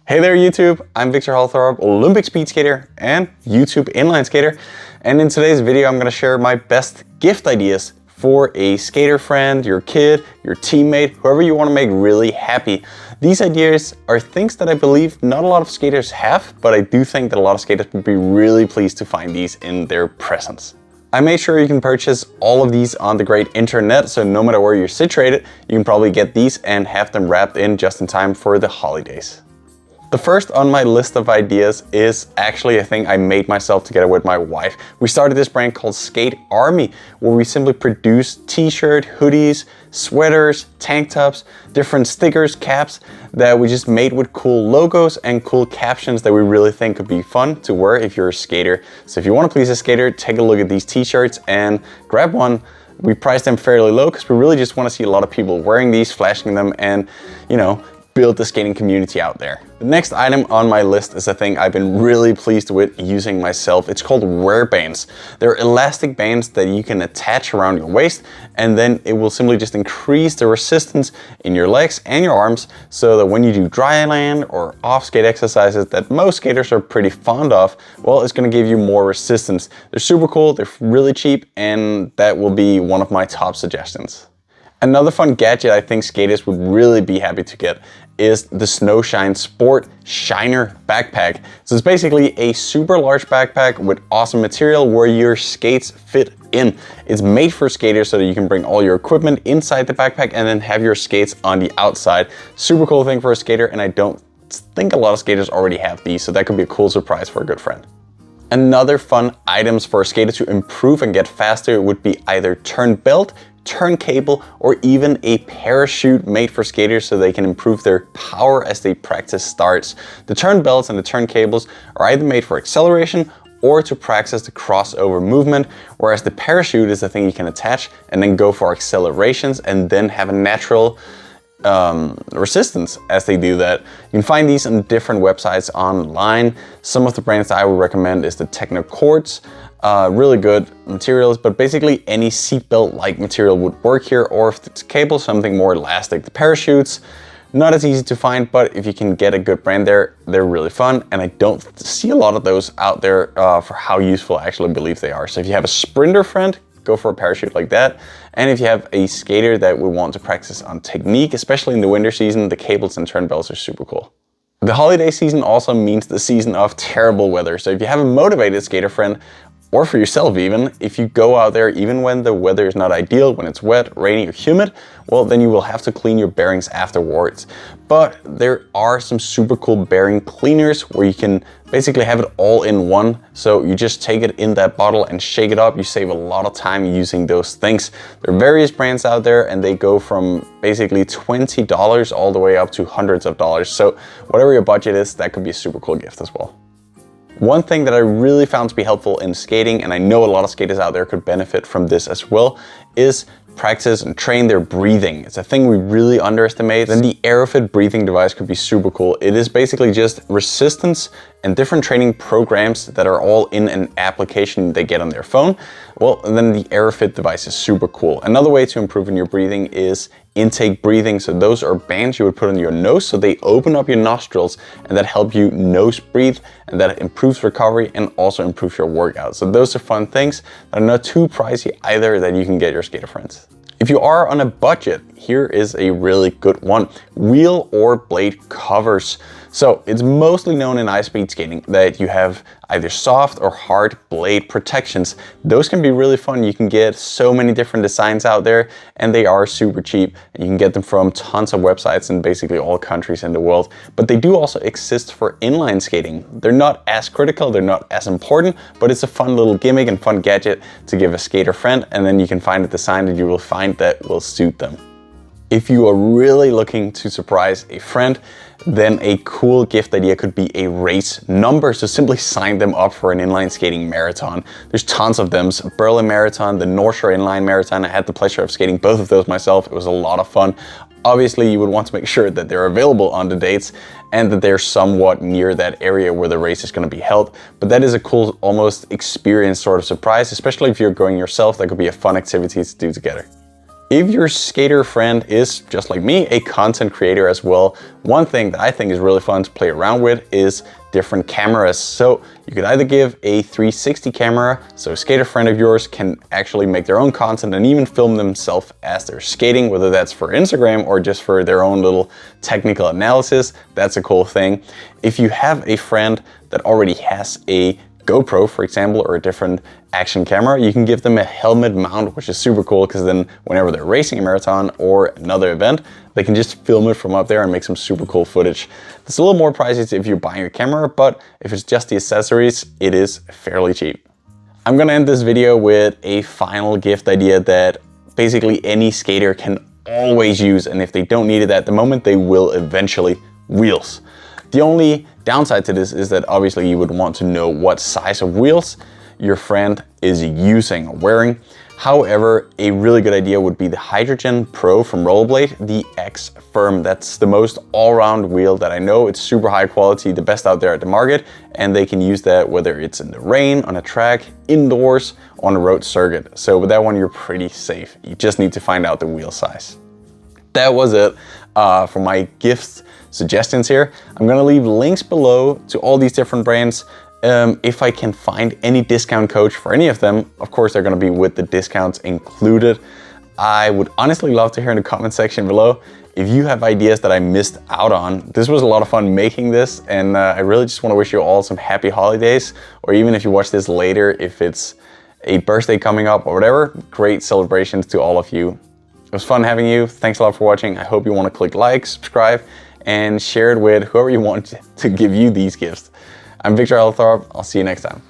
Hey there YouTube, I'm Victor Halthorp, Olympic speed skater and YouTube inline skater. And in today's video, I'm gonna share my best gift ideas for a skater friend, your kid, your teammate, whoever you wanna make really happy. These ideas are things that I believe not a lot of skaters have, but I do think that a lot of skaters would be really pleased to find these in their presence. I made sure you can purchase all of these on the great internet, so no matter where you're situated, you can probably get these and have them wrapped in just in time for the holidays. The first on my list of ideas is actually a thing I made myself together with my wife. We started this brand called Skate Army, where we simply produce t-shirt, hoodies, sweaters, tank tops, different stickers, caps that we just made with cool logos and cool captions that we really think could be fun to wear if you're a skater. So if you want to please a skater, take a look at these t-shirts and grab one. We price them fairly low because we really just want to see a lot of people wearing these, flashing them, and build the skating community out there. The next item on my list is a thing I've been really pleased with using myself. It's called wear bands. They're elastic bands that you can attach around your waist, and then it will simply just increase the resistance in your legs and your arms so that when you do dry land or off skate exercises that most skaters are pretty fond of, well, it's gonna give you more resistance. They're super cool, they're really cheap, and that will be one of my top suggestions. Another fun gadget I think skaters would really be happy to get is the Snowshine Sport Shiner backpack. So it's basically a super large backpack with awesome material where your skates fit in. It's made for skaters so that you can bring all your equipment inside the backpack and then have your skates on the outside. Super cool thing for a skater, and I don't think a lot of skaters already have these, so that could be a cool surprise for a good friend. Another fun items for a skater to improve and get faster would be either turn belt, turn cable, or even a parachute made for skaters so they can improve their power as they practice starts. The turn belts and the turn cables are either made for acceleration or to practice the crossover movement, whereas the parachute is the thing you can attach and then go for accelerations and then have a natural resistance as they do that. You can find these on different websites online. Some of the brands that I would recommend is the Technocords. Really good materials, but basically any seatbelt like material would work here, or if it's cable, something more elastic. The parachutes, not as easy to find, but if you can get a good brand there, they're really fun, and I don't see a lot of those out there for how useful I actually believe they are. So if you have a sprinter friend, go for a parachute like that. And if you have a skater that would want to practice on technique, especially in the winter season, the cables and turn belts are super cool. The holiday season also means the season of terrible weather. So if you have a motivated skater friend, or for yourself even, if you go out there even when the weather is not ideal, when it's wet, rainy, or humid, well, then you will have to clean your bearings afterwards. But there are some super cool bearing cleaners where you can basically have it all in one. So you just take it in that bottle and shake it up. You save a lot of time using those things. There are various brands out there and they go from basically $20 all the way up to hundreds of dollars. So whatever your budget is, that could be a super cool gift as well. One thing that I really found to be helpful in skating, and I know a lot of skaters out there could benefit from this as well, is practice and train their breathing. It's a thing we really underestimate. Then the Aerofit breathing device could be super cool. It is basically just resistance and different training programs that are all in an application they get on their phone. Well, then the Aerofit device is super cool. Another way to improve in your breathing is intake breathing. So those are bands you would put on your nose so they open up your nostrils and that help you nose breathe, and that improves recovery and also improves your workout. So those are fun things that are not too pricey either that you can get your skater friends. If you are on a budget, here is a really good one. Wheel or blade covers. So it's mostly known in ice speed skating that you have either soft or hard blade protections. Those can be really fun. You can get so many different designs out there and they are super cheap. And you can get them from tons of websites in basically all countries in the world. But they do also exist for inline skating. They're not as critical, they're not as important, but it's a fun little gimmick and fun gadget to give a skater friend, and then you can find a design that you will find that will suit them. If you are really looking to surprise a friend, then a cool gift idea could be a race number. So simply sign them up for an inline skating marathon. There's tons of them. So Berlin Marathon, the North Shore Inline Marathon. I had the pleasure of skating both of those myself. It was a lot of fun. Obviously, you would want to make sure that they're available on the dates and that they're somewhat near that area where the race is going to be held. But that is a cool, almost experience sort of surprise, especially if you're going yourself. That could be a fun activity to do together. If your skater friend is, just like me, a content creator as well, one thing that I think is really fun to play around with is different cameras. So you could either give a 360 camera, so a skater friend of yours can actually make their own content and even film themselves as they're skating, whether that's for Instagram or just for their own little technical analysis. That's a cool thing. If you have a friend that already has a GoPro, for example, or a different action camera, you can give them a helmet mount, which is super cool because then whenever they're racing a marathon or another event, they can just film it from up there and make some super cool footage. It's a little more pricey if you're buying a camera, but if it's just the accessories, it is fairly cheap. I'm gonna end this video with a final gift idea that basically any skater can always use, and if they don't need it at the moment, they will eventually. Wheels. The only downside to this is that obviously you would want to know what size of wheels your friend is using or wearing. However, a really good idea would be the Hydrogen Pro from Rollerblade, the X Firm. That's the most all-round wheel that I know. It's super high quality, the best out there at the market, and they can use that whether it's in the rain, on a track, indoors, on a road circuit. So with that one, you're pretty safe. You just need to find out the wheel size. That was it for my gift suggestions here. I'm gonna leave links below to all these different brands. If I can find any discount codes for any of them, of course they're gonna be with the discounts included. I would honestly love to hear in the comment section below if you have ideas that I missed out on. This was a lot of fun making this, and I really just wanna wish you all some happy holidays, or even if you watch this later, if it's a birthday coming up or whatever, great celebrations to all of you. It was fun having you. Thanks a lot for watching. I hope you wanna click like, subscribe, and share it with whoever you want to give you these gifts. I'm Victor Althorp. I'll see you next time.